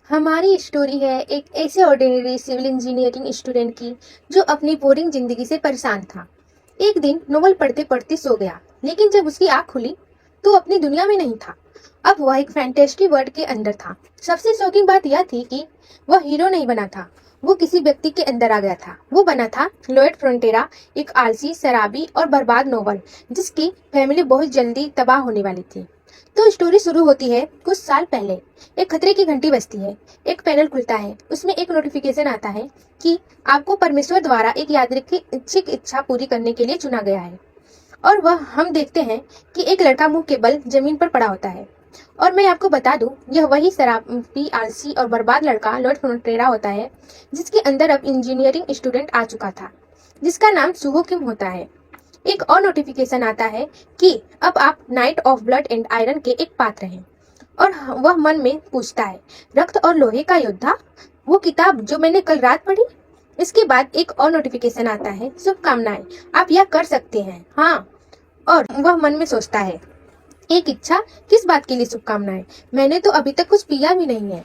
हमारी स्टोरी है एक ऐसे ऑर्डिनरी सिविल इंजीनियरिंग स्टूडेंट की जो अपनी बोरिंग जिंदगी से परेशान था। एक दिन नोवेल पढ़ते पढ़ते सो गया, लेकिन जब उसकी आंख खुली तो अपनी दुनिया में नहीं था। अब वह एक फैंटेस्टी वर्ल्ड के अंदर था। सबसे शॉकिंग बात यह थी कि वह हीरो नहीं बना था, वो किसी व्यक्ति के अंदर आ गया था। वो बना था लॉयड फ्रंटेरा, एक आलसी, शराबी और बर्बाद नोबल जिसकी फैमिली बहुत जल्दी तबाह होने वाली थी। तो स्टोरी शुरू होती है कुछ साल पहले। एक खतरे की घंटी बजती है, एक पैनल खुलता है, उसमें एक नोटिफिकेशन आता है कि आपको परमेश्वर द्वारा एक यादृच्छिक इच्छा पूरी करने के लिए चुना गया है। और वह हम देखते हैं कि एक लड़का मुंह के बल जमीन पर पड़ा होता है। और मैं आपको बता दूं, यह वही शराबी, आलसी और बर्बाद लड़का लॉर्ड फ्रंटेरा होता है जिसके अंदर अब इंजीनियरिंग स्टूडेंट आ चुका था, जिसका नाम सुहो किम होता है। एक और नोटिफिकेशन आता है कि अब आप night of blood and iron के एक पात्र हैं। और वह मन में पूछता है, रक्त और लोहे का योद्धा, वो किताब जो मैंने कल रात पढ़ी। इसके बाद एक और नोटिफिकेशन आता है, शुभकामनाएं, आप यह कर सकते हैं, हाँ। और वह मन में सोचता है, एक इच्छा, किस बात के लिए शुभकामनाएं, मैंने तो अभी तक कुछ पिया भी नहीं है।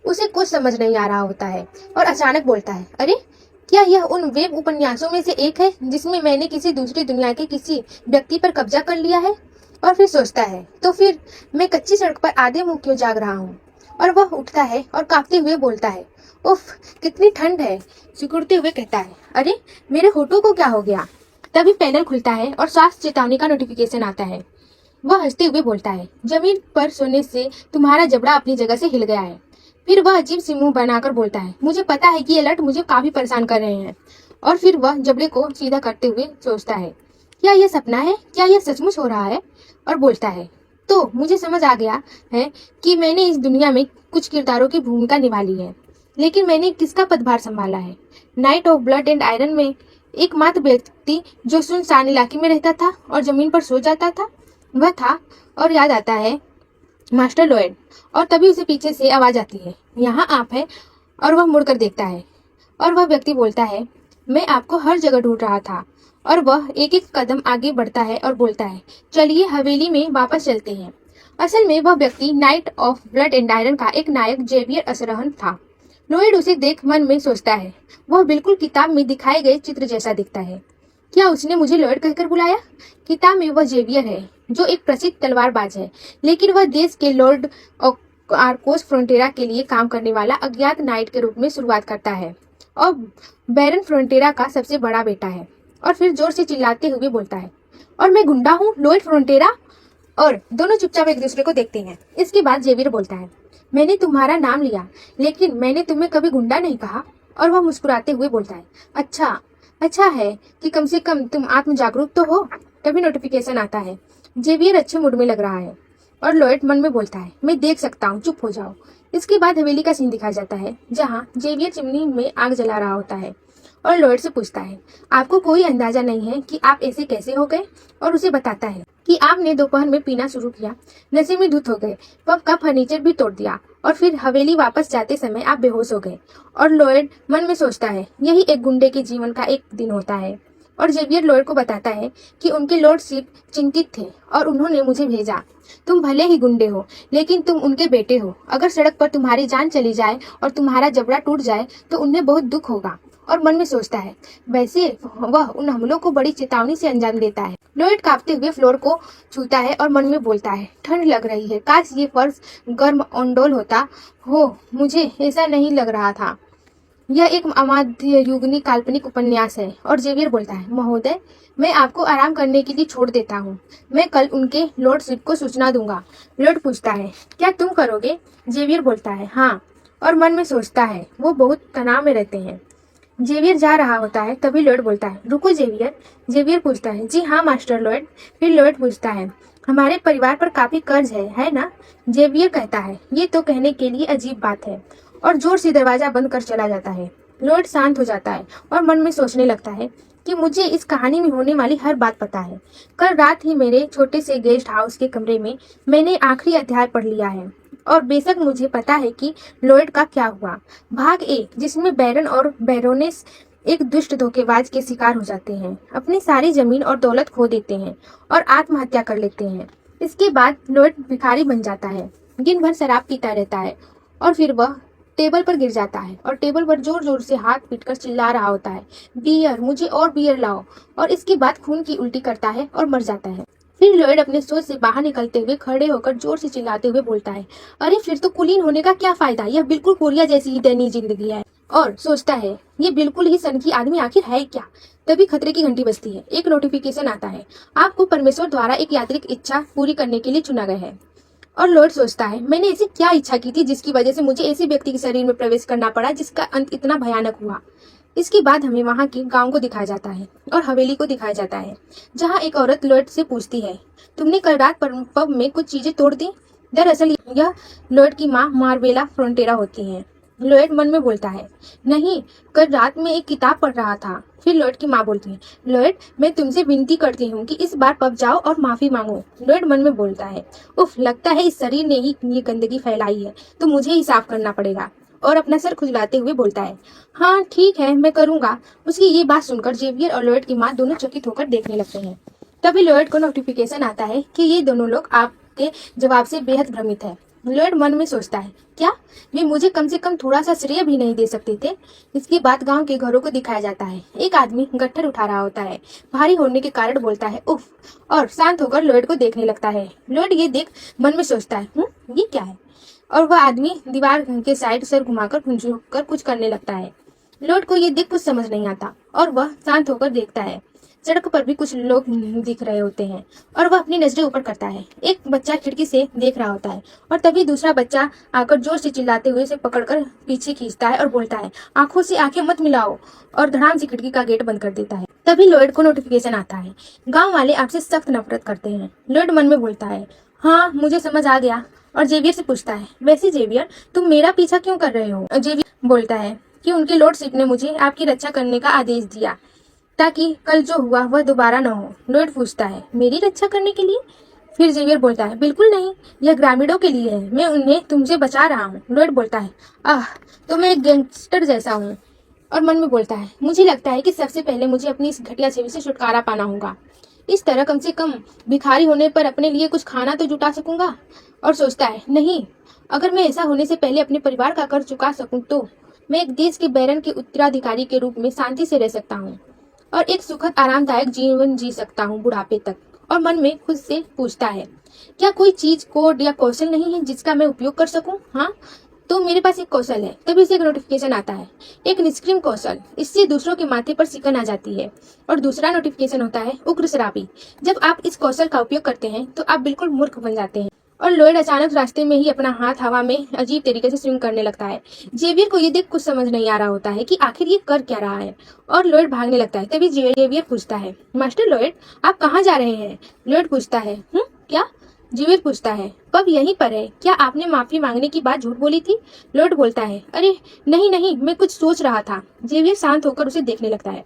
उसे कुछ समझ नहीं आ रहा होता है और अचानक बोलता है, अरे क्या यह उन वेब उपन्यासों में से एक है जिसमें मैंने किसी दूसरी दुनिया के किसी व्यक्ति पर कब्जा कर लिया है। और फिर सोचता है, तो फिर मैं कच्ची सड़क पर आधे मुंह क्यों जाग रहा हूँ। और वह उठता है और कांपते हुए बोलता है, उफ कितनी ठंड है। सिकुड़ते हुए कहता है, अरे मेरे होठों को क्या हो गया। तभी पैनल खुलता है और स्वास्थ्य चेतावनी का नोटिफिकेशन आता है। वह हंसते हुए बोलता है, जमीन पर सोने से तुम्हारा जबड़ा अपनी जगह से हिल गया है। फिर वह अजीब सी मुंह बनाकर बोलता है, मुझे पता है कि ये अलर्ट मुझे काफी परेशान कर रहे हैं। और फिर वह जबड़े को सीधा करते हुए सोचता है, क्या यह सपना है, क्या यह सचमुच हो रहा है। और बोलता है, तो मुझे समझ आ गया है कि मैंने इस दुनिया में कुछ किरदारों की भूमिका निभा ली है, लेकिन मैंने किसका पदभार संभाला है। Night of blood and iron में एकमात्र व्यक्ति जो सुनसान इलाके में रहता था और जमीन पर सो जाता था वह था। और याद आता है मास्टर लॉयड। और तभी उसे पीछे से आवाज आती है, यहाँ आप है। और वह मुड़कर देखता है और वह व्यक्ति बोलता है, मैं आपको हर जगह ढूंढ रहा था। और वह एक एक कदम आगे बढ़ता है और बोलता है, चलिए हवेली में वापस चलते हैं। असल में वह व्यक्ति night of blood and iron का एक नायक जेवियर असरहन था। लॉयड उसे देख मन में सोचता है, वह बिल्कुल किताब में दिखाए गए चित्र जैसा दिखता है। क्या उसने मुझे लॉयड कहकर बुलाया। किताब में वह जेवियर है जो एक प्रसिद्ध तलवारबाज है, लेकिन वह देश के लॉर्ड आर्कोस फ्रंटेरा के लिए काम करने वाला अज्ञात नाइट के रूप में शुरुआत करता है और बैरन फ्रंटेरा का सबसे बड़ा बेटा है। और फिर जोर से चिल्लाते हुए बोलता है, और मैं गुंडा हूँ लॉयड फ्रंटेरा। और दोनों चुपचाप एक दूसरे को देखते हैं। इसके बाद जेवियर बोलता है, मैंने तुम्हारा नाम लिया, लेकिन मैंने तुम्हें कभी गुंडा नहीं कहा। और वह मुस्कुराते हुए बोलता है, अच्छा है कि कम से कम तुम आत्म जागरूक तो हो। तभी नोटिफिकेशन आता है, जेवियर अच्छे मूड में लग रहा है। और लॉयड मन में बोलता है, मैं देख सकता हूँ, चुप हो जाओ। इसके बाद हवेली का सीन दिखाया जाता है जहाँ जेवियर चिमनी में आग जला रहा होता है और लॉयड से पूछता है, आपको कोई अंदाजा नहीं है कि आप ऐसे कैसे हो गए। और उसे बताता है कि आपने दोपहर में पीना शुरू किया, नशे में धुत हो गए, पब का फर्नीचर भी तोड़ दिया और फिर हवेली वापस जाते समय आप बेहोश हो गए। और लॉयड मन में सोचता है, यही एक गुंडे के जीवन का एक दिन होता है। और जेवियर लॉयड को बताता है कि उनके लॉर्डशिप चिंतित थे और उन्होंने मुझे भेजा। तुम भले ही गुंडे हो, लेकिन तुम उनके बेटे हो। अगर सड़क पर तुम्हारी जान चली जाए और तुम्हारा जबड़ा टूट जाए तो उन्हें बहुत दुख होगा। और मन में सोचता है, वैसे वह उन हमलों को बड़ी चेतावनी से अंजाम देता है। लॉयड कांपते हुए फ्लोर को छूता है और मन में बोलता है, ठंड लग रही है, काश ये फर्श गर्म ओंडोल होता हो, मुझे ऐसा नहीं लग रहा था। यह एक अमाध्य युगनी काल्पनिक उपन्यास है। और जेवियर बोलता है, महोदय मैं आपको आराम करने के लिए छोड़ देता हूँ, मैं कल उनके लॉर्डशिप को सूचना दूंगा। लॉर्ड पूछता है, क्या तुम करोगे। जेवियर बोलता है, हाँ। और मन में सोचता है, वो बहुत तनाव में रहते हैं। जेवियर जा रहा होता है, तभी लॉयड बोलता है, रुको जेवियर। जेवियर पूछता है, जी हाँ मास्टर लॉयड। फिर लॉयड पूछता है, हमारे परिवार पर काफी कर्ज है ना। जेवियर कहता है, ये तो कहने के लिए अजीब बात है। और जोर से दरवाजा बंद कर चला जाता है। लॉयड शांत हो जाता है और मन में सोचने लगता है कि मुझे इस कहानी में होने वाली हर बात पता है। कल रात ही मेरे छोटे से गेस्ट हाउस के कमरे में मैंने आखिरी अध्याय पढ़ लिया है और बेशक मुझे पता है कि लॉयड का क्या हुआ। भाग 1, जिसमें बैरन और बैरोनेस एक दुष्ट धोखेबाज के शिकार हो जाते हैं, अपनी सारी जमीन और दौलत खो देते हैं और आत्महत्या कर लेते हैं। इसके बाद लॉयड भिखारी बन जाता है, दिन भर शराब पीता रहता है और फिर वह टेबल पर गिर जाता है और टेबल पर जोर जोर से हाथ पीटकर चिल्ला रहा होता है, बियर, मुझे और बियर लाओ। और इसके बाद खून की उल्टी करता है और मर जाता है। फिर लॉयड अपने सोच से बाहर निकलते हुए खड़े होकर जोर से चिल्लाते हुए बोलता है, अरे फिर तो कुलीन होने का क्या फायदा, यह बिल्कुल कोरिया जैसी ही दैनीय जिंदगी है। और सोचता है, ये बिल्कुल ही सनकी आदमी आखिर है क्या। तभी खतरे की घंटी बजती है। एक नोटिफिकेशन आता है, आपको परमेश्वर द्वारा एक यात्रिक इच्छा पूरी करने के लिए चुना गया है। और लॉर्ड सोचता है, मैंने ऐसी क्या इच्छा की थी जिसकी वजह से मुझे ऐसे व्यक्ति के शरीर में प्रवेश करना पड़ा जिसका अंत इतना भयानक हुआ। इसके बाद हमें वहाँ के गांव को दिखाया जाता है और हवेली को दिखाया जाता है, जहाँ एक औरत लॉर्ड से पूछती है, तुमने कल रात पब में कुछ चीजें तोड़ दी। दरअसल यह लॉर्ड की माँ मार्बेला फ्रोंटेरा होती हैं। लॉर्ड मन में बोलता है, नहीं, कल रात में एक किताब पढ़ रहा था। फिर लॉर्ड की माँ बोलती है, लॉर्ड, मैं तुमसे विनती करती हूँ कि इस बार पब जाओ और माफी मांगो। लॉर्ड मन में बोलता है, उफ, लगता है इस शरीर ने ही ये गंदगी फैलाई है, तो मुझे ही साफ करना पड़ेगा। और अपना सर खुजलाते हुए बोलता है, हाँ ठीक है, मैं करूंगा। उसकी ये बात सुनकर जेवियर और लॉर्ड की माँ दोनों चकित होकर देखने लगते हैं। तभी लॉर्ड को नोटिफिकेशन आता है कि ये दोनों लोग आपके जवाब से बेहद भ्रमित है। लॉर्ड मन में सोचता है, क्या वे मुझे कम से कम थोड़ा सा श्रेय भी नहीं दे सकते थे। इसके बाद गांव के घरों को दिखाया जाता है। एक आदमी गट्ठर उठा रहा होता है, भारी होने के कारण बोलता है, उफ, और शांत होकर लॉर्ड को देखने लगता है। लॉर्ड ये देख मन में सोचता है, ये क्या है। और वह आदमी दीवार के साइड सर घुमाकर झुककर कुछ करने लगता है। लॉर्ड को ये देख कुछ समझ नहीं आता और वह शांत होकर देखता है। सड़क पर भी कुछ लोग दिख रहे होते हैं और वह अपनी नजरें ऊपर करता है। एक बच्चा खिड़की से देख रहा होता है और तभी दूसरा बच्चा आकर जोर से चिल्लाते हुए उसे पकड़कर पीछे खींचता है और बोलता है, आंखों से आंखें मत मिलाओ, और धड़ाम से खिड़की का गेट बंद कर देता है। तभी लॉर्ड को नोटिफिकेशन आता है, गाँव वाले आपसे सख्त नफरत करते हैं। लॉर्ड मन में बोलता है, हाँ मुझे समझ आ गया। और जेवियर से पूछता है, वैसे जेवियर, तुम मेरा पीछा क्यों कर रहे हो। जेवियर बोलता है कि उनके लॉर्डशिप ने मुझे आपकी रक्षा करने का आदेश दिया ताकि कल जो हुआ वह दोबारा न हो। लॉर्ड पूछता है, मेरी रक्षा करने के लिए। फिर जेवियर बोलता है, बिल्कुल नहीं, यह ग्रामीणों के लिए है, मैं उन्हें तुमसे बचा रहा हूँ। लॉर्ड बोलता है, आह, तो मैं एक गैंगस्टर जैसा हूँ। और मन में बोलता है, मुझे लगता है कि सबसे पहले मुझे अपनी इस घटिया छवि से छुटकारा पाना होगा। इस तरह कम से कम भिखारी होने पर अपने लिए कुछ खाना तो जुटा सकूंगा। और सोचता है, नहीं, अगर मैं ऐसा होने से पहले अपने परिवार का कर्ज चुका सकूं तो मैं एक देश के बैरन के उत्तराधिकारी के रूप में शांति से रह सकता हूँ और एक सुखद आरामदायक जीवन जी सकता हूँ बुढ़ापे तक। और मन में खुद से पूछता है, क्या कोई चीज, कोड या कौशल नहीं है जिसका मैं उपयोग कर सकूं। हाँ, तो मेरे पास एक कौशल है। तभी उसे एक नोटिफिकेशन आता है, एक निष्क्रिय कौशल, इससे दूसरों के माथे पर सिकन आ जाती है। और दूसरा नोटिफिकेशन होता है, उग्र शराबी। जब आप इस कौशल का उपयोग करते हैं तो आप बिल्कुल मूर्ख बन जाते हैं। और लॉर्ड अचानक रास्ते में ही अपना हाथ हवा में अजीब तरीके से स्विंग करने लगता है। जेवियर को ये देख कुछ समझ नहीं आ रहा होता है कि आखिर ये कर क्या रहा है और लॉर्ड भागने लगता है। तभी जेवियर पूछता है, मास्टर लॉर्ड, आप कहाँ जा रहे हैं। लॉर्ड पूछता है, क्या। जेवियर पूछता है, पब यहीं पर है, क्या आपने माफी मांगने की बात झूठ बोली थी। लॉर्ड बोलता है, अरे नहीं नहीं, मैं कुछ सोच रहा था। जेवियर शांत होकर उसे देखने लगता है।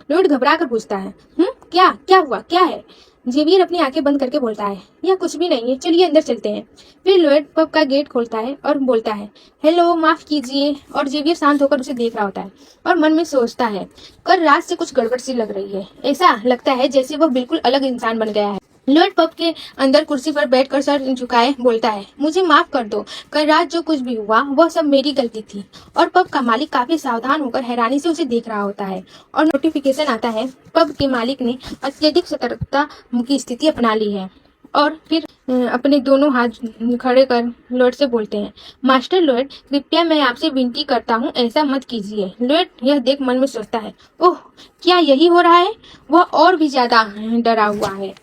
लॉर्ड घबरा कर पूछता है, क्या क्या हुआ, क्या है। जेवियर अपनी आंखें बंद करके बोलता है, यह कुछ भी नहीं है, चलिए अंदर चलते हैं। फिर लॉर्ड पब का गेट खोलता है और बोलता है, हेलो, माफ कीजिए। और जेवियर शांत होकर उसे देख रहा होता है और मन में सोचता है, कल रात से कुछ गड़बड़ सी लग रही है। ऐसा लगता है जैसे वह बिल्कुल अलग इंसान बन गया है। लॉर्ड पब के अंदर कुर्सी पर बैठकर सर झुकाए बोलता है, मुझे माफ कर दो, कल रात जो कुछ भी हुआ वह सब मेरी गलती थी। और पब का मालिक काफी सावधान होकर हैरानी से उसे देख रहा होता है। और नोटिफिकेशन आता है, पब के मालिक ने अत्यधिक सतर्कता की स्थिति अपना ली है। और फिर अपने दोनों हाथ खड़े कर लॉर्ड से बोलते हैं, मास्टर लॉर्ड, कृपया मैं आपसे विनती करता हूँ, ऐसा मत कीजिए। लॉर्ड यह देख मन में सोचता है, ओह, क्या यही हो रहा है। वह और भी ज्यादा डरा हुआ है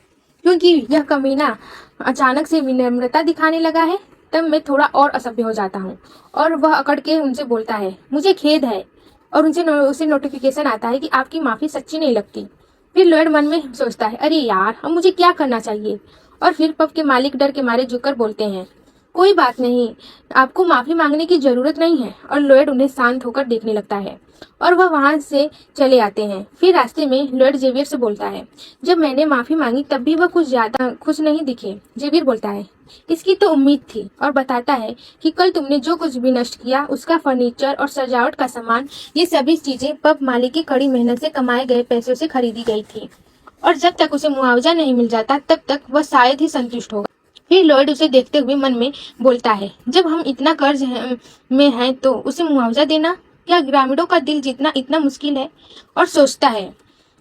क्योंकि यह कमीना अचानक से विनम्रता दिखाने लगा है। तब मैं थोड़ा और असभ्य हो जाता हूँ और वह अकड़ के उनसे बोलता है, मुझे खेद है। और उसे नोटिफिकेशन आता है कि आपकी माफी सच्ची नहीं लगती। फिर लॉर्ड मन में सोचता है, अरे यार, अब मुझे क्या करना चाहिए। और फिर पब के मालिक डर के मारे झुककर बोलते हैं, कोई बात नहीं, आपको माफी मांगने की जरूरत नहीं है। और लॉर्ड उन्हें शांत होकर देखने लगता है और वह वहां से चले आते हैं। फिर रास्ते में लॉर्ड जेवियर से बोलता है, जब मैंने माफी मांगी तब भी वह कुछ ज्यादा खुश नहीं दिखे। जेवियर बोलता है, इसकी तो उम्मीद थी। और बताता है कि कल तुमने जो कुछ भी नष्ट किया, उसका फर्नीचर और सजावट का सामान, ये सभी चीजें पब मालिक की कड़ी मेहनत से कमाए गए पैसों से खरीदी गई थी और जब तक उसे मुआवजा नहीं मिल जाता तब तक वह शायद ही संतुष्ट होगा। फिर लॉयड उसे देखते हुए मन में बोलता है, जब हम इतना में हैं तो उसे मुआवजा देना क्या ग्रामीणों का दिल जीतना इतना मुश्किल है। और सोचता है,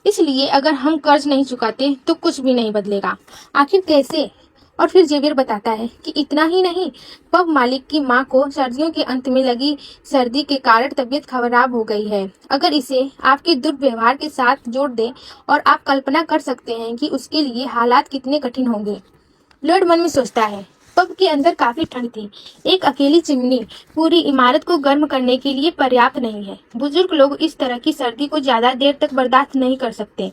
इसलिए अगर हम कर्ज नहीं चुकाते तो कुछ भी नहीं बदलेगा। आखिर कैसे। और फिर जेवियर बताता है कि इतना ही नहीं, पब मालिक की माँ को सर्दियों के अंत में लगी सर्दी के कारण तबीयत खराब हो गई है। अगर इसे आपके दुर्व्यवहार के साथ जोड़ दें और आप कल्पना कर सकते हैं कि उसके लिए हालात कितने कठिन होंगे। लॉर्ड मन में सोचता है, पब के अंदर काफी ठंड थी। एक अकेली चिमनी पूरी इमारत को गर्म करने के लिए पर्याप्त नहीं है। बुजुर्ग लोग इस तरह की सर्दी को ज्यादा देर तक बर्दाश्त नहीं कर सकते।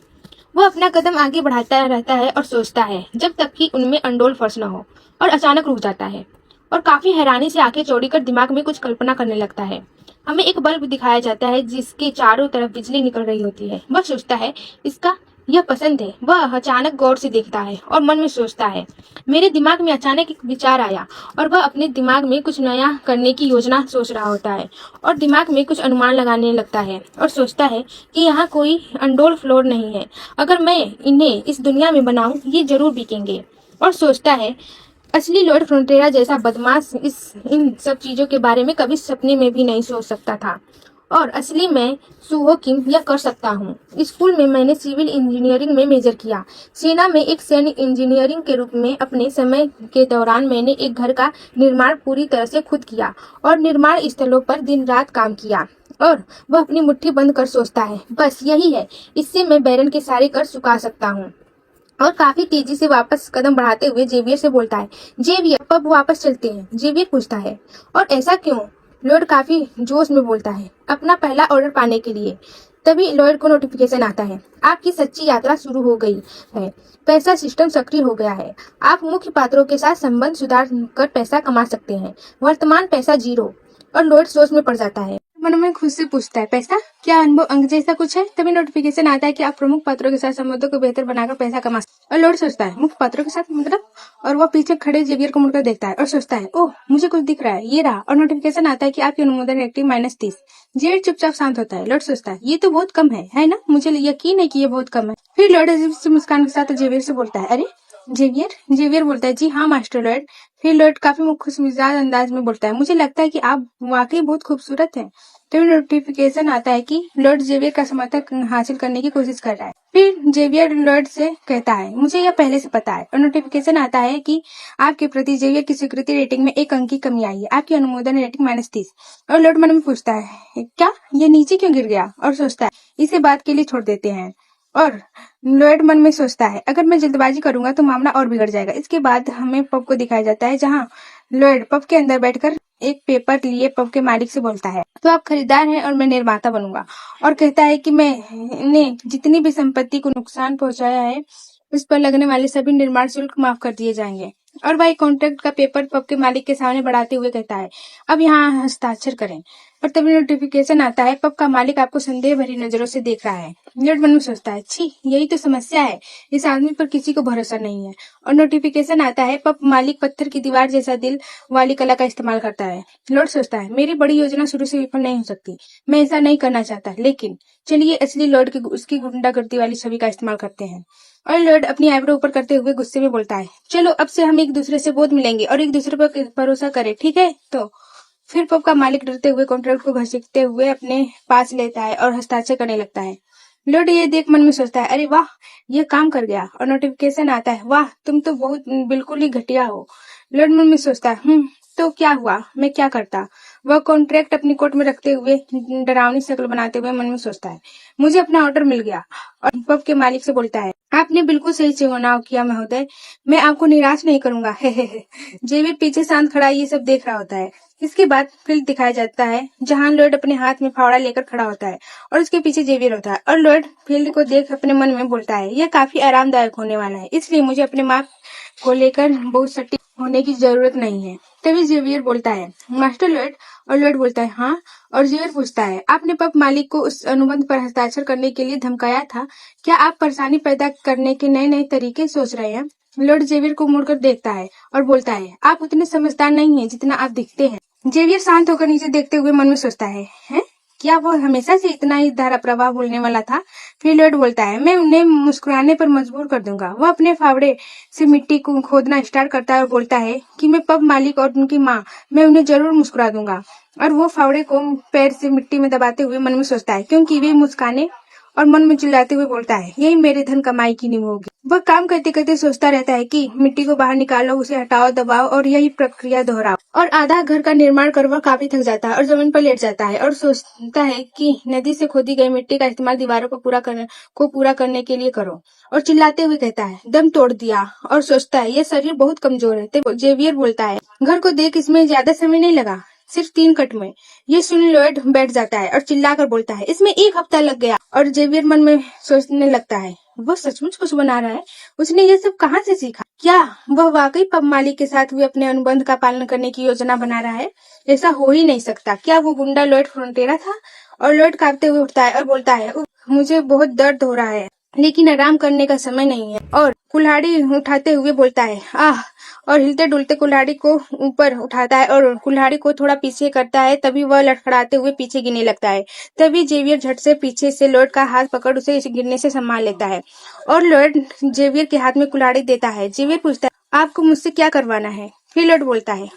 वह अपना कदम आगे बढ़ाता रहता है और सोचता है, जब तक कि उनमें अंडोल फर्श न हो। और अचानक रुक जाता है और काफी हैरानी से आंखें चौड़ी कर दिमाग में कुछ कल्पना करने लगता है। हमें एक बल्ब दिखाया जाता है जिसके चारों तरफ बिजली निकल रही होती है। वह सोचता है, इसका यह पसंद है। वह अचानक गौर से देखता है और मन में सोचता है, मेरे दिमाग में अचानक एक विचार आया। और वह अपने दिमाग में कुछ नया करने की योजना सोच रहा होता है और दिमाग में कुछ अनुमान लगाने लगता है और सोचता है कि यहाँ कोई अंडोल फ्लोर नहीं है। अगर मैं इन्हें इस दुनिया में बनाऊं, ये जरूर बिकेंगे। और सोचता है, असली लॉर्ड फ्रोंटेरा जैसा बदमाश इन सब चीजों के बारे में कभी सपने में भी नहीं सोच सकता था। और असली मैं सुहो किम यह कर सकता हूँ। स्कूल में मैंने सिविल इंजीनियरिंग में मेजर किया। सेना में एक सैन्य इंजीनियरिंग के रूप में अपने समय के दौरान मैंने एक घर का निर्माण पूरी तरह से खुद किया और निर्माण स्थलों पर दिन रात काम किया। और वह अपनी मुट्ठी बंद कर सोचता है, बस यही है, इससे मैं बैरन के सारे कर चुका सकता हूँ। और काफी तेजी से वापस कदम बढ़ाते हुए जेवियर से बोलता है, जेवियर पब वापस चलते हैं। जेवियर पूछता है, और ऐसा क्यों। लॉर्ड काफी जोश में बोलता है, अपना पहला ऑर्डर पाने के लिए। तभी लॉर्ड को नोटिफिकेशन आता है, आपकी सच्ची यात्रा शुरू हो गई है। पैसा सिस्टम सक्रिय हो गया है। आप मुख्य पात्रों के साथ संबंध सुधार कर पैसा कमा सकते हैं। वर्तमान पैसा 0। और लॉर्ड सोच में पड़ जाता है। मन में खुद से पूछता है, पैसा क्या अनुभव अंक जैसा कुछ है। तभी नोटिफिकेशन आता है कि आप प्रमुख पात्रों के साथ संबंधों को बेहतर बनाकर पैसा कमा सकते हैं। और लॉर्ड सोचता है, मुख्य पात्रों के साथ मतलब। और वह पीछे खड़े जेवियर को मुड़कर देखता है और सोचता है, ओह मुझे कुछ दिख रहा है, ये रहा। और नोटिफिकेशन आता है कि आपकी अनुमोदन रेटिंग -30। जेवियर चुपचाप शांत होता है। लॉर्ड सोचता है, ये तो बहुत कम है ना। मुझे यकीन है कि ये बहुत कम है। फिर लॉर्ड अजीब सी मुस्कान के साथ जेवियर से बोलता है, अरे जेवियर। जेवियर बोलता है, जी हाँ मास्टर लॉर्ड। फिर लॉर्ड काफी खुशमिजाज अंदाज में बोलता है, मुझे लगता है कि आप वाकई बहुत खूबसूरत हैं। तो नोटिफिकेशन आता है कि लॉर्ड जेवियर का समर्थन हासिल करने की कोशिश कर रहा है। फिर जेवियर लॉर्ड से कहता है, मुझे यह पहले से पता है। और नोटिफिकेशन आता है कि आपके प्रति जेवियर की स्वीकृति रेटिंग में 1 अंक की कमी आई है। आपकी अनुमोदन रेटिंग -30। और लॉर्ड मन में पूछता है, क्या ये नीचे क्यों गिर गया। और सोचता है, इसे बात के लिए छोड़ देते हैं। और लॉर्ड मन में सोचता है, अगर मैं जल्दबाजी करूंगा तो मामला और बिगड़ जाएगा। इसके बाद हमें पब को दिखाया जाता है, जहां लॉर्ड पब के अंदर बैठकर एक पेपर लिए पब के मालिक से बोलता है, तो आप खरीदार हैं और मैं निर्माता बनूंगा। और कहता है कि मैंने जितनी भी संपत्ति को नुकसान पहुंचाया है उस पर लगने वाले सभी निर्माण शुल्क माफ कर दिए जाएंगे। और वह कॉन्ट्रैक्ट का पेपर पब के मालिक के सामने बढ़ाते हुए कहता है, अब यहाँ हस्ताक्षर करें। और तभी नोटिफिकेशन आता है, पब का मालिक आपको संदेह भरी नजरों से देख रहा है। लॉर्ड मन में सोचता है, छी यही तो समस्या है, इस आदमी पर किसी को भरोसा नहीं है। और नोटिफिकेशन आता है, पब मालिक पत्थर की दीवार जैसा दिल वाली कला का इस्तेमाल करता है। लॉर्ड सोचता है, मेरी बड़ी योजना शुरू से विफल नहीं हो सकती। मैं ऐसा नहीं करना चाहता, लेकिन चलिए असली लॉर्ड की उसकी गुंडागर्दी वाली छवि का इस्तेमाल करते हैं। और लॉर्ड अपनी आईब्रो ऊपर करते हुए गुस्से में बोलता है, चलो अब से हम एक दूसरे से बोध मिलेंगे और एक दूसरे पर भरोसा करें, ठीक है। तो फिर पब का मालिक डरते हुए कॉन्ट्रैक्ट को घसीटते हुए अपने पास लेता है और हस्ताक्षर करने लगता है। लॉर्ड ये देख मन में सोचता है, अरे वाह ये काम कर गया। और नोटिफिकेशन आता है, वाह तुम तो बहुत बिल्कुल ही घटिया हो। लॉर्ड मन में सोचता है, तो क्या हुआ, मैं क्या करता। वह कॉन्ट्रैक्ट अपनी कोट में रखते हुए डरावनी शक्ल बनाते हुए मन में सोचता है, मुझे अपना ऑर्डर मिल गया। और पब के मालिक से बोलता है, आपने बिल्कुल सही चुनाव किया महोदय, मैं आपको निराश नहीं करूंगा। जेवियर पीछे शांत खड़ा ये सब देख रहा होता है। इसके बाद फील्ड दिखाया जाता है, जहां लॉर्ड अपने हाथ में फावड़ा लेकर खड़ा होता है और उसके पीछे जेवियर होता है। और लॉर्ड फील्ड को देख अपने मन में बोलता है, यह काफी आरामदायक होने वाला है, इसलिए मुझे अपने माप को लेकर बहुत सटीक होने की जरूरत नहीं है। तभी जेवियर बोलता है, मास्टर लॉर्ड। और लॉर्ड बोलता है, हाँ। और जेवियर पूछता है, आपने पब मालिक को उस अनुबंध पर हस्ताक्षर करने के लिए धमकाया था, क्या आप परेशानी पैदा करने के नए नए तरीके सोच रहे हैं। लॉर्ड जेवियर को मुड़कर देखता है और बोलता है, आप उतने समझदार नहीं हैं जितना आप दिखते हैं। जेवियर शांत होकर नीचे देखते हुए मन में सोचता है, क्या वो हमेशा से इतना ही धारा प्रवाह बोलने वाला था? फिर लॉयड बोलता है, मैं उन्हें मुस्कुराने पर मजबूर कर दूंगा। वह अपने फावड़े से मिट्टी को खोदना स्टार्ट करता है और बोलता है कि मैं पब मालिक और उनकी माँ, मैं उन्हें जरूर मुस्कुरा दूंगा। और वो फावड़े को पैर से मिट्टी में दबाते हुए मन में सोचता है, क्योंकि वे मुस्काने और मन में चिल्लाते हुए बोलता है, यही मेरे धन कमाई की नींव होगी। वह काम करते करते सोचता रहता है कि मिट्टी को बाहर निकालो, उसे हटाओ, दबाओ और यही प्रक्रिया दोहराओ। और आधा घर का निर्माण कर वह काफी थक जाता है और जमीन पर लेट जाता है और सोचता है कि नदी से खोदी गई मिट्टी का इस्तेमाल दीवारों को पूरा करने के लिए करो। और चिल्लाते हुए कहता है, दम तोड़ दिया। और सोचता है, यह शरीर बहुत कमजोर है। तब जेवियर बोलता है, घर को देख इसमें ज्यादा समय नहीं लगा, सिर्फ 3 कट में। ये सुन लॉयड बैठ जाता है और चिल्लाकर बोलता है, इसमें 1 हफ्ता लग गया। और जेवियर मन में सोचने लगता है, वह सचमुच कुछ बना रहा है। उसने ये सब कहाँ से सीखा? क्या वह वाकई पब मालिक के साथ भी अपने अनुबंध का पालन करने की योजना बना रहा है? ऐसा हो ही नहीं सकता। क्या वो गुंडा लॉयड फ्रोंटेरा था? और लॉयड कांपते हुए उठता है और बोलता है, "उफ, मुझे बहुत दर्द हो रहा है, लेकिन आराम करने का समय नहीं है। और कुल्हाड़ी उठाते हुए बोलता है, आह। और हिलते डुलते कुल्हाड़ी को ऊपर उठाता है और कुल्हाड़ी को थोड़ा पीछे करता है। तभी वह लड़खड़ाते हुए पीछे गिरने लगता है। तभी जेवियर झट से पीछे से लॉयड का हाथ पकड़ उसे गिरने से संभाल लेता है और लॉयड जेवियर के हाथ में कुल्हाड़ी देता है। जेवियर पूछता है, आपको मुझसे क्या करवाना है? फिर लॉयड बोलता है,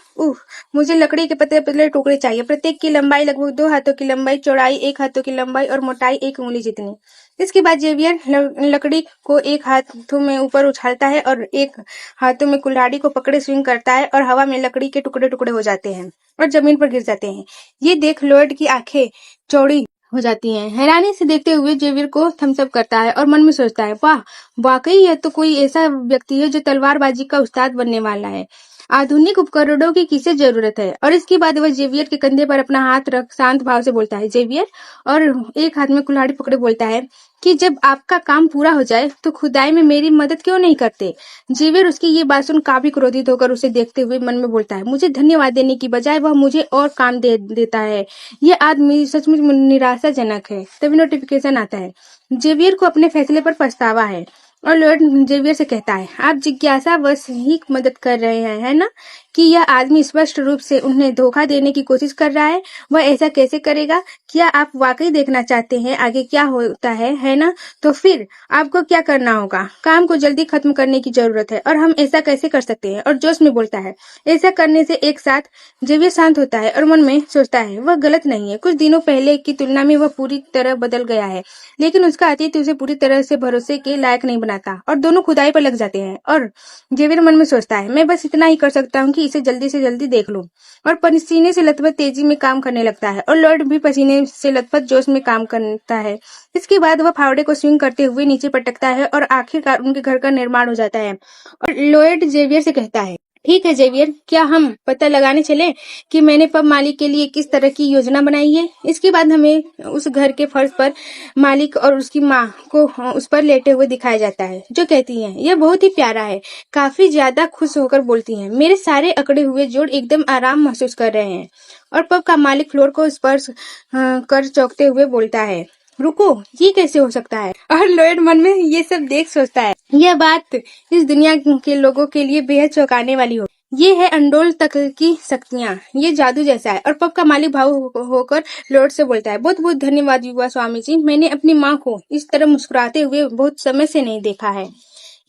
मुझे लकड़ी के पतले पतले टुकड़े चाहिए, प्रत्येक की लंबाई लगभग 2 हाथों की लंबाई, चौड़ाई 1 हाथों की लंबाई और मोटाई 1 उंगली जितनी। इसके बाद जेवियर लकड़ी को एक हाथों में ऊपर उछालता है और एक हाथों में कुल्हाड़ी को पकड़े स्विंग करता है और हवा में लकड़ी के टुकड़े टुकड़े हो जाते हैं और जमीन पर गिर जाते हैं। ये देख लॉयड की आंखें चौड़ी हो जाती हैं। हैरानी से देखते हुए जेवियर को थम्स अप करता है और मन में सोचता है, वाह, वाकई यह तो कोई ऐसा व्यक्ति है जो तलवारबाजी का उस्ताद बनने वाला है। आधुनिक उपकरणों की किसे जरूरत है? और इसके बाद वह जेवियर के कंधे पर अपना हाथ रख शांत भाव से बोलता है, जेवियर, और एक हाथ में कुल्हाड़ी पकड़े बोलता है कि जब आपका काम पूरा हो जाए तो खुदाई में मेरी मदद क्यों नहीं करते? जेवियर उसकी ये बात सुन काफी क्रोधित होकर उसे देखते हुए मन में बोलता है, मुझे धन्यवाद देने की बजाय वह मुझे और काम दे देता है। यह आदमी सचमुच निराशाजनक है। तभी नोटिफिकेशन आता है। जेवियर को अपने फैसले पर पछतावा है और लॉर्ड जेवियर से कहता है, आप जिज्ञासावश ही मदद कर रहे हैं, है ना? कि यह आदमी स्पष्ट रूप से उन्हें धोखा देने की कोशिश कर रहा है। वह ऐसा कैसे करेगा? क्या आप वाकई देखना चाहते हैं आगे क्या होता है ना? तो फिर आपको क्या करना होगा? काम को जल्दी खत्म करने की जरूरत है और हम ऐसा कैसे कर सकते हैं? और जोश में बोलता है, ऐसा करने से एक साथ। जेवियर शांत होता है और मन में सोचता है, वह गलत नहीं है। कुछ दिनों पहले की तुलना में वह पूरी तरह बदल गया है, लेकिन उसका अतीत उसे पूरी तरह से भरोसे के लायक नहीं बनाता। और दोनों खुदाई पर लग जाते हैं और जेवियर मन में सोचता है, मैं बस इतना ही कर सकता हूँ कि इसे जल्दी से जल्दी देख लूं। और पसीने से लथपथ तेजी में काम करने लगता है और लॉर्ड भी पसीने से लथपथ जोश में काम करता है। इसके बाद वह फावड़े को स्विंग करते हुए नीचे पटकता है और आखिरकार उनके घर का निर्माण हो जाता है। और लॉयड जेवियर से कहता है, ठीक है जेवियर, क्या हम पता लगाने चले कि मैंने पब मालिक के लिए किस तरह की योजना बनाई है? इसके बाद हमें उस घर के फर्श पर मालिक और उसकी माँ को उस पर लेटे हुए दिखाया जाता है, जो कहती हैं, यह बहुत ही प्यारा है। काफी ज्यादा खुश होकर बोलती हैं, मेरे सारे अकड़े हुए जोड़ एकदम आराम महसूस कर रहे हैं। और पब का मालिक फ्लोर को स्पर्श कर चौंकते हुए बोलता है, रुको, ये कैसे हो सकता है? और लॉयड मन में ये सब देख सोचता है, यह बात इस दुनिया के लोगों के लिए बेहद चौंकाने वाली हो। ये है अनडोल तक की शक्तियाँ, ये जादू जैसा है। और पब का मालिक भावुक होकर लॉर्ड से बोलता है, बहुत बहुत धन्यवाद युवा स्वामी जी, मैंने अपनी माँ को इस तरह मुस्कुराते हुए बहुत समय से नहीं देखा है।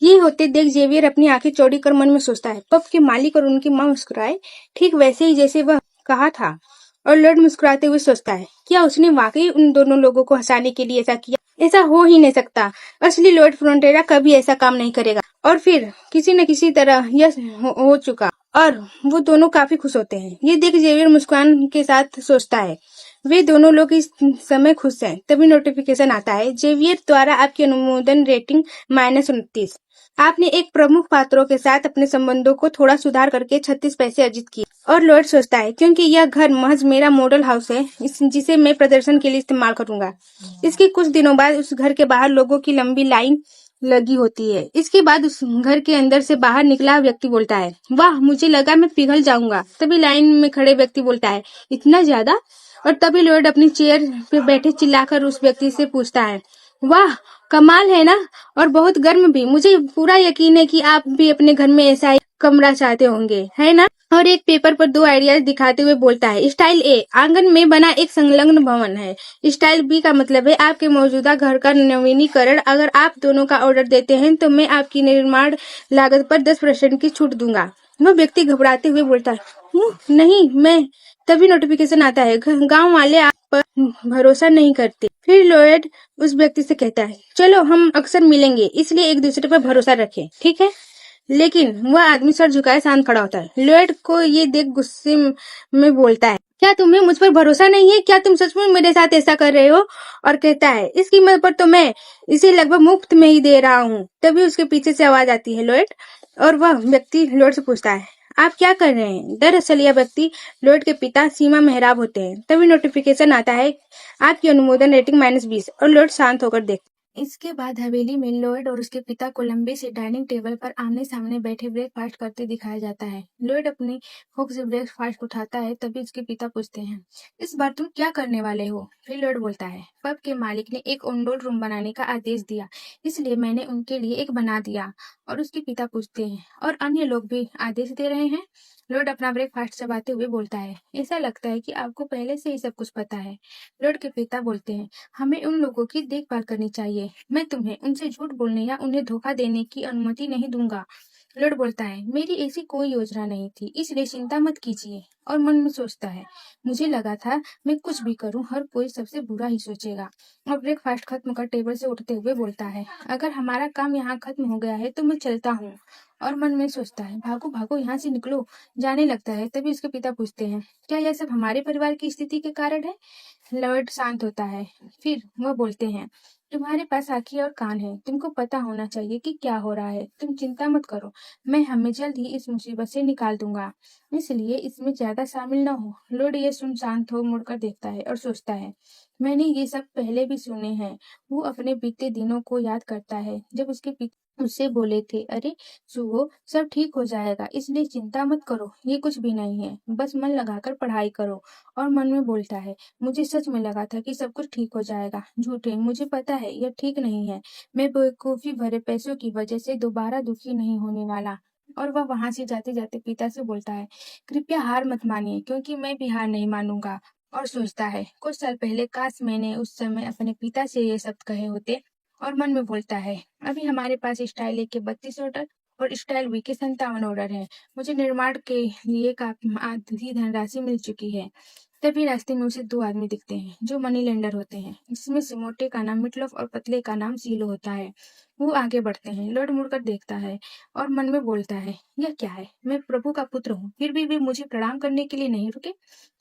ये होते देख जेवियर अपनी आंखें चौड़ी कर मन में सोचता है, पब के मालिक और उनकी माँ मुस्कुराए ठीक वैसे ही जैसे वह कहा था। और लॉर्ड मुस्कुराते हुए सोचता है, क्या उसने वाकई उन दोनों लोगों को हंसाने के लिए ऐसा किया? ऐसा हो ही नहीं सकता। असली लॉर्ड फ्रोंटेरा कभी ऐसा काम नहीं करेगा। और फिर किसी न किसी तरह यह हो चुका और वो दोनों काफी खुश होते हैं। ये देख जेवियर मुस्कान के साथ सोचता है, वे दोनों लोग इस समय खुश हैं। तभी नोटिफिकेशन आता है, जेवियर द्वारा आपकी अनुमोदन रेटिंग -29। आपने एक प्रमुख पात्रों के साथ अपने संबंधों को थोड़ा सुधार करके 36 पैसे अर्जित किए। और लॉर्ड सोचता है, क्योंकि यह घर महज मेरा मॉडल हाउस है, जिसे मैं प्रदर्शन के लिए इस्तेमाल करूंगा। इसके कुछ दिनों बाद उस घर के बाहर लोगों की लंबी लाइन लगी होती है। इसके बाद उस घर के अंदर से बाहर निकला व्यक्ति बोलता है, वाह, मुझे लगा मैं पिघल जाऊंगा। तभी लाइन में खड़े व्यक्ति बोलता है, इतना ज्यादा? और तभी लॉर्ड अपनी चेयर पे बैठे चिल्लाकर उस व्यक्ति से पूछता है, वाह, कमाल है ना, और बहुत गर्म भी। मुझे पूरा यकीन है कि आप भी अपने घर में ऐसा ही कमरा चाहते होंगे, है ना? और एक पेपर पर 2 आइडियाज दिखाते हुए बोलता है, स्टाइल ए आंगन में बना एक संलग्न भवन है। स्टाइल बी का मतलब है आपके मौजूदा घर का नवीनीकरण। अगर आप दोनों का ऑर्डर देते हैं तो मैं आपकी निर्माण लागत पर 10% की छूट दूंगा। वह व्यक्ति घबराते हुए बोलता है, नहीं मैं। तभी नोटिफिकेशन आता है, गांव वाले आप पर भरोसा नहीं करते। फिर लॉयड उस व्यक्ति से कहता है, चलो हम अक्सर मिलेंगे, इसलिए एक दूसरे पर भरोसा रखें, ठीक है? लेकिन वह आदमी सर झुकाए शांत खड़ा होता है। लॉयड को ये देख गुस्से में बोलता है, क्या तुम्हें मुझ पर भरोसा नहीं है? क्या तुम सचमुच मेरे साथ ऐसा कर रहे हो? और कहता है, इस कीमत पर तो मैं इसे लगभग मुफ्त में ही दे रहा हूँ। तभी उसके पीछे से आवाज आती है, लॉयड। और वह व्यक्ति लॉयड से पूछता है, आप क्या कर रहे हैं? दरअसल यह व्यक्ति लॉयड के पिता सीमा मेहराब होते हैं। तभी नोटिफिकेशन आता है, आपकी अनुमोदन रेटिंग -20। और लॉयड शांत होकर देखता है। इसके बाद हवेली में लॉयड और उसके पिता को लंबे से डाइनिंग टेबल पर आमने सामने बैठे ब्रेकफास्ट करते दिखाया जाता है। लॉयड अपनी हुक से ब्रेकफास्ट उठाता है, तभी उसके पिता पूछते हैं, इस बार तुम क्या करने वाले हो? फिर लॉयड बोलता है, पब के मालिक ने एक इंडोर रूम बनाने का आदेश दिया, इसलिए मैंने उनके लिए एक बना दिया। और उसके पिता पूछते हैं, और अन्य लोग भी आदेश दे रहे हैं? लॉयड अपना ब्रेकफास्ट चबाते हुए बोलता है, ऐसा लगता है कि आपको पहले से ही सब कुछ पता है। लॉयड के पिता बोलते हैं, हमें उन लोगों की देखभाल करनी चाहिए। मैं तुम्हें उनसे झूठ बोलने या उन्हें धोखा देने की अनुमति नहीं दूंगा। लॉयड बोलता है, मेरी ऐसी कोई योजना नहीं थी, इसलिए चिंता मत कीजिए। और मन में सोचता है, मुझे लगा था मैं कुछ भी करूं हर कोई सबसे बुरा ही सोचेगा। और ब्रेकफास्ट खत्म कर टेबल से उठते हुए बोलता है, अगर हमारा काम यहाँ खत्म हो गया है तो मैं चलता हूँ। और मन में सोचता है, भागो भागो यहाँ से निकलो। जाने लगता है, तभी उसके पिता पूछते हैं, क्या यह सब हमारे परिवार की स्थिति के कारण है? लॉयड शांत होता है। फिर वह बोलते हैं, तुम्हारे पास आंखें और कान है, तुमको पता होना चाहिए कि क्या हो रहा है। तुम चिंता मत करो, मैं हमें जल्द ही इस मुसीबत से निकाल दूंगा, इसलिए इसमें ज्यादा शामिल न हो। लॉयड ये सुन शांत हो मुड़कर देखता है और सोचता है, मैंने ये सब पहले भी सुने हैं। वो अपने बीते दिनों को याद करता है जब उसके पिता उससे बोले थे, अरे सुबह सब ठीक हो जाएगा, इसलिए चिंता मत करो, ये कुछ भी नहीं है, बस मन लगाकर पढ़ाई करो। और मन में बोलता है, मुझे सच में लगा था कि सब कुछ ठीक हो जाएगा। झूठे, मुझे पता है यह ठीक नहीं है। मैं बेवकूफी भरे पैसों की वजह से दोबारा दुखी नहीं होने वाला। और वह वहां से जाते जाते पिता से बोलता है, कृपया हार मत मानिए, क्योंकि मैं भी हार नहीं मानूंगा। और सोचता है, कुछ साल पहले काश मैंने उस समय अपने पिता से ये शब्द कहे होते। और मन में बोलता है, अभी हमारे पास स्टाइल ए के 32 ऑर्डर और स्टाइल बी के 57 ऑर्डर हैं। मुझे निर्माण के लिए आधी धनराशि मिल चुकी है। तभी रास्ते में उसे 2 आदमी दिखते हैं जो मनी लेंडर होते हैं, जिसमें से मोटे का नाम मिटलॉफ और पतले का नाम सीलो होता है। वो आगे बढ़ते हैं, लॉर्ड मुड़कर देखता है और मन में बोलता है, यह क्या है? मैं प्रभु का पुत्र हूँ, फिर भी वे मुझे प्रणाम करने के लिए नहीं रुके।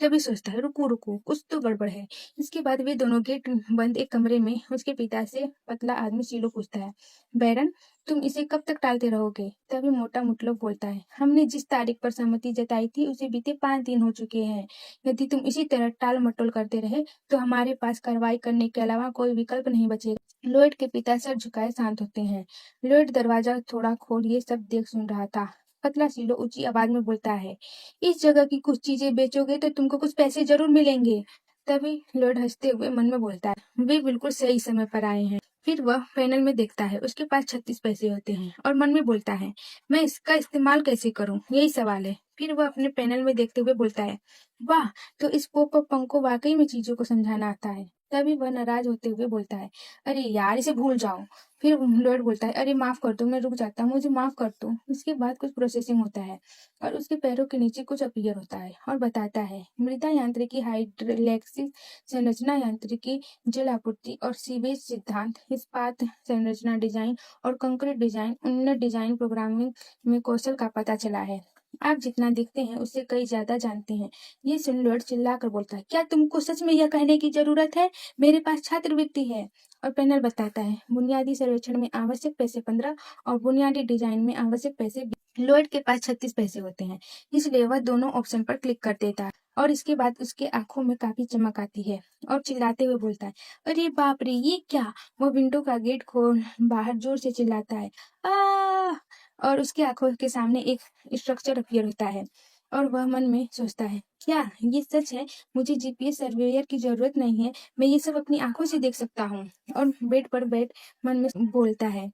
तभी सोचता है, रुको रुको, कुछ तो गड़बड़ है। इसके बाद वे दोनों गेट बंद एक कमरे में उसके पिता से पतला आदमी सीलो पूछता है, बैरन तुम इसे कब तक टालते रहोगे? तभी मोटा मुतलब बोलता है, हमने जिस तारीख पर सहमति जताई थी उसे बीते 5 दिन हो चुके हैं। यदि तुम इसी तरह टाल मटोल करते रहे तो हमारे पास कार्रवाई करने के अलावा कोई विकल्प नहीं बचेगा। लॉयड के पिता सर झुकाए शांत होते हैं। लॉयड दरवाजा थोड़ा खोल ये सब देख सुन रहा था। पतला सीलो ऊंची आवाज में बोलता है, इस जगह की कुछ चीजें बेचोगे तो तुमको कुछ पैसे जरूर मिलेंगे। तभी लॉयड हंसते हुए मन में बोलता है, वे बिल्कुल सही समय पर आए हैं। फिर वह पैनल में देखता है, उसके पास 36 पैसे होते हैं और मन में बोलता है, मैं इसका इस्तेमाल कैसे करूं, यही सवाल है। फिर वह अपने पैनल में देखते हुए बोलता है, वाह, तो इस पोप पंख को वाकई में चीजों को समझाना आता है। तभी वह नाराज होते हुए बोलता है, अरे यार इसे भूल जाओ। फिर लॉर्ड बोलता है, अरे माफ कर दो, मैं रुक जाता हूँ, मुझे माफ कर दो। इसके बाद कुछ प्रोसेसिंग होता है और उसके पैरों के नीचे कुछ अपीयर होता है और बताता है, मृदा यांत्रिकी, हाइड्रोलैक्सिस संरचना यांत्रिकी, जल आपूर्ति और सीवेज सिद्धांत, इस्पात संरचना डिजाइन और कंक्रीट डिजाइन, उन्नत डिजाइन प्रोग्रामिंग में कौशल का पता चला है। आप जितना दिखते हैं उससे कई ज्यादा जानते हैं। ये सुन लॉर्ड चिल्ला कर बोलता है, क्या तुमको सच में यह कहने की जरूरत है? मेरे पास छात्रवृत्ति है। और पैनल बताता है, बुनियादी सर्वेक्षण में आवश्यक पैसे 15 और बुनियादी डिजाइन में आवश्यक पैसे 20। लॉर्ड के पास 36 पैसे होते हैं, इसलिए वह दोनों ऑप्शन पर क्लिक कर देता है। और इसके बाद उसके आंखों में काफी चमक आती है और चिल्लाते हुए बोलता है, अरे बाप रे, ये क्या? वह विंडो का गेट खोल बाहर जोर से चिल्लाता है, आ और उसकी आंखों के सामने एक स्ट्रक्चर अपीयर होता है। और वह मन में सोचता है, क्या ये सच है? मुझे जीपीएस सर्वेयर की जरूरत नहीं है, मैं ये सब अपनी आंखों से देख सकता हूँ। और बेड पर बैठ मन में बोलता है,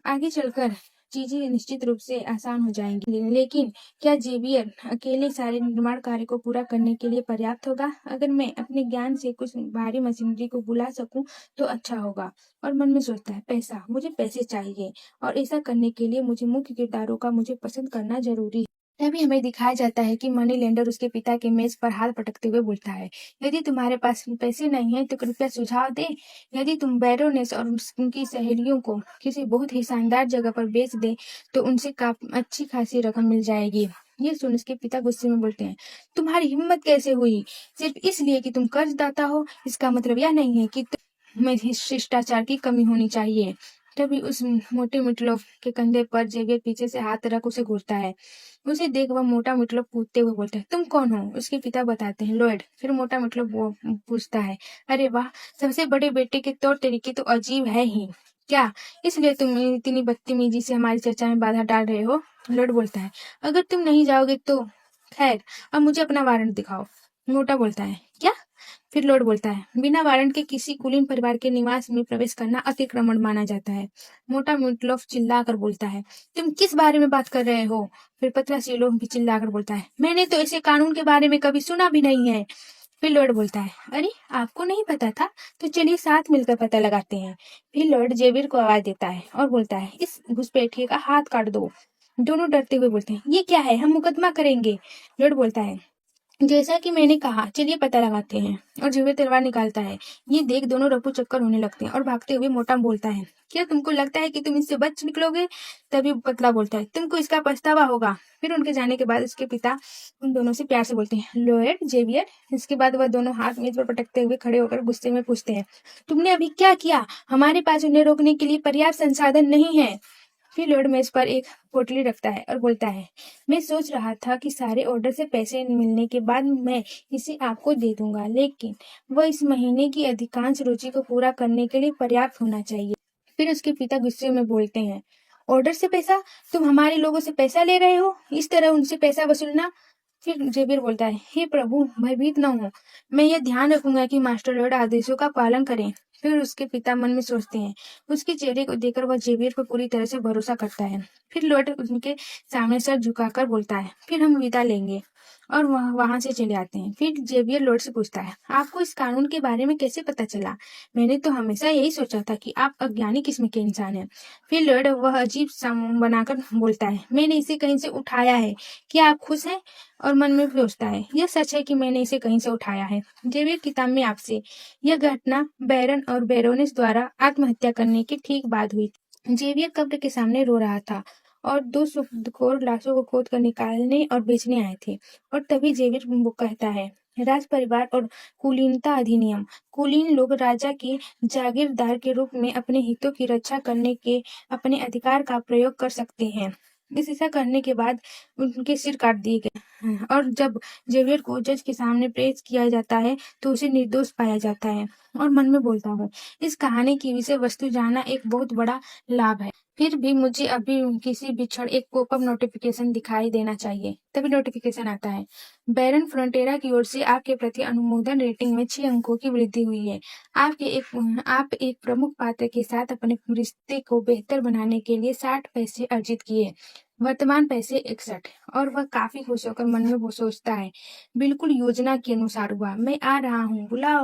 आगे चलकर चीजें निश्चित रूप से आसान हो जाएंगी। लेकिन क्या जेवियर अकेले सारे निर्माण कार्य को पूरा करने के लिए पर्याप्त होगा? अगर मैं अपने ज्ञान से कुछ भारी मशीनरी को बुला सकूं तो अच्छा होगा। और मन में सोचता है, पैसा, मुझे पैसे चाहिए, और ऐसा करने के लिए मुझे मुख्य किरदारों का मुझे पसंद करना जरूरी है। तभी हमें दिखाया जाता है कि मनी लेंडर उसके पिता के मेज पर हाथ पटकते हुए बोलता है, यदि तुम्हारे पास पैसे नहीं है तो कृपया सुझाव दे। यदि तुम बैरोनेस और उनकी सहेलियों को किसी बहुत ही शानदार जगह पर बेच दे तो उनसे काफी अच्छी खासी रकम मिल जाएगी। ये सुन उसके पिता गुस्से में बोलते हैं, तुम्हारी हिम्मत कैसे हुई? सिर्फ इसलिए कि तुम कर्जदाता हो, इसका मतलब यह नहीं है कि तुम्हें शिष्टाचार की कमी होनी चाहिए। तभी उस मोटे मिटलोफ के कंधे पर जेवियर पीछे से हाथ रख उसे घूरता है। उसे देख वह मोटा मतलब कूदते हुए बोलता है, तुम कौन हो? उसके पिता बताते हैं, लॉयड। फिर मोटा मतलब वो पूछता है, अरे वाह, सबसे बड़े बेटे के तौर तरीके तो अजीब है ही। क्या इसलिए तुम इतनी बदतमीजी से हमारी चर्चा में बाधा डाल रहे हो? लॉयड बोलता है, अगर तुम नहीं जाओगे तो खैर, अब मुझे अपना वारंट दिखाओ। मोटा बोलता है, क्या? फिर लॉर्ड बोलता है, बिना वारंट के किसी कुलीन परिवार के निवास में प्रवेश करना अतिक्रमण माना जाता है। मोटा मीटलोफ चिल्ला कर बोलता है, तुम किस बारे में बात कर रहे हो? फिर पतला सीलोफ भी चिल्ला कर बोलता है, मैंने तो ऐसे कानून के बारे में कभी सुना भी नहीं है। फिर लॉर्ड बोलता है, अरे आपको नहीं पता था? तो चलिए साथ मिलकर पता लगाते हैं। फिर लॉर्ड जेवियर को आवाज देता है और बोलता है, इस घुसपैठिए का हाथ काट दो। दोनों डरते हुए बोलते हैं, ये क्या है, हम मुकदमा करेंगे। लॉर्ड बोलता है, जैसा कि मैंने कहा, चलिए पता लगाते हैं। और जेवियर तलवार निकालता है। ये देख दोनों रफू चक्कर होने लगते हैं और भागते हुए मोटा बोलता है, क्या तुमको लगता है कि तुम इससे बच निकलोगे? तभी पतला बोलता है, तुमको इसका पछतावा होगा। फिर उनके जाने के बाद उसके पिता उन दोनों से प्यार से बोलते हैं, लॉयड, जेवियर। इसके बाद वह दोनों हाथ मेज पर पटकते हुए खड़े होकर गुस्से में पूछते हैं, तुमने अभी क्या किया? हमारे पास उन्हें रोकने के लिए पर्याप्त संसाधन नहीं है। फिर लॉर्ड मेज पर एक पोटली रखता है और बोलता है, मैं सोच रहा था कि सारे ऑर्डर से पैसे मिलने के बाद मैं इसे आपको दे दूंगा, लेकिन वह इस महीने की अधिकांश रुचि को पूरा करने के लिए पर्याप्त होना चाहिए। फिर उसके पिता गुस्से में बोलते हैं, ऑर्डर से पैसा? तुम हमारे लोगों से पैसा ले रहे हो? इस तरह उनसे पैसा वसूलना? फिर जेबियर बोलता है, हे प्रभु, भयभीत न हो, मैं यह ध्यान रखूंगा कि मास्टर लॉर्ड आदेशों का पालन करें। फिर उसके पिता मन में सोचते हैं। उसके चेहरे को देखकर वह जेवियर पर पूरी तरह से भरोसा करता है। फिर लॉर्ड उनके सामने सर झुकाकर बोलता है, फिर हम विदा लेंगे, और वह वहां से चले आते हैं। फिर जेवियर लॉर्ड से पूछता है, आपको इस कानून के बारे में कैसे पता चला? मैंने तो हमेशा यही सोचा था कि आप अज्ञानी किस्म के इंसान हैं। फिर लॉर्ड वह अजीब सा मुंह बनाकर बोलता है, मैंने इसे कहीं से उठाया है। क्या आप खुश हैं? और मन में सोचता है, यह सच है कि मैंने इसे कहीं से उठाया है। जेवियर किताब में आपसे यह घटना बैरन और बैरोनेस द्वारा आत्महत्या करने के ठीक बाद हुई थी। जेवियर कब्र के सामने रो रहा था और दो सुख्तखोर लाशों को खोद कर निकालने और बेचने आए थे। और तभी जेवियर वो कहता है, राज परिवार और कुलीनता अधिनियम। कुलीन लोग राजा के जागीरदार के रूप में अपने हितों की रक्षा करने के अपने अधिकार का प्रयोग कर सकते हैं। ऐसा करने के बाद उनके सिर काट दिए गए हैं। और जब जेवियर को जज के सामने पेश किया जाता है तो उसे निर्दोष पाया जाता है। और मन में बोलता हूँ, इस कहानी की विषय वस्तु जानना एक बहुत बड़ा लाभ है। फिर भी मुझे अभी किसी भी क्षण एक पॉपअप नोटिफिकेशन दिखाई देना चाहिए। तभी नोटिफिकेशन आता है, बैरन फ्रंटेरा की ओर से आपके प्रति अनुमोदन रेटिंग में 6 अंकों की वृद्धि हुई है। आप एक प्रमुख पात्र के साथ अपने रिश्ते को बेहतर बनाने के लिए 60 पैसे अर्जित किए, वर्तमान पैसे 61। और वह काफी खुश होकर मन में वो सोचता है, बिल्कुल योजना के अनुसार हुआ, मैं आ रहा हूँ, बुलाओ।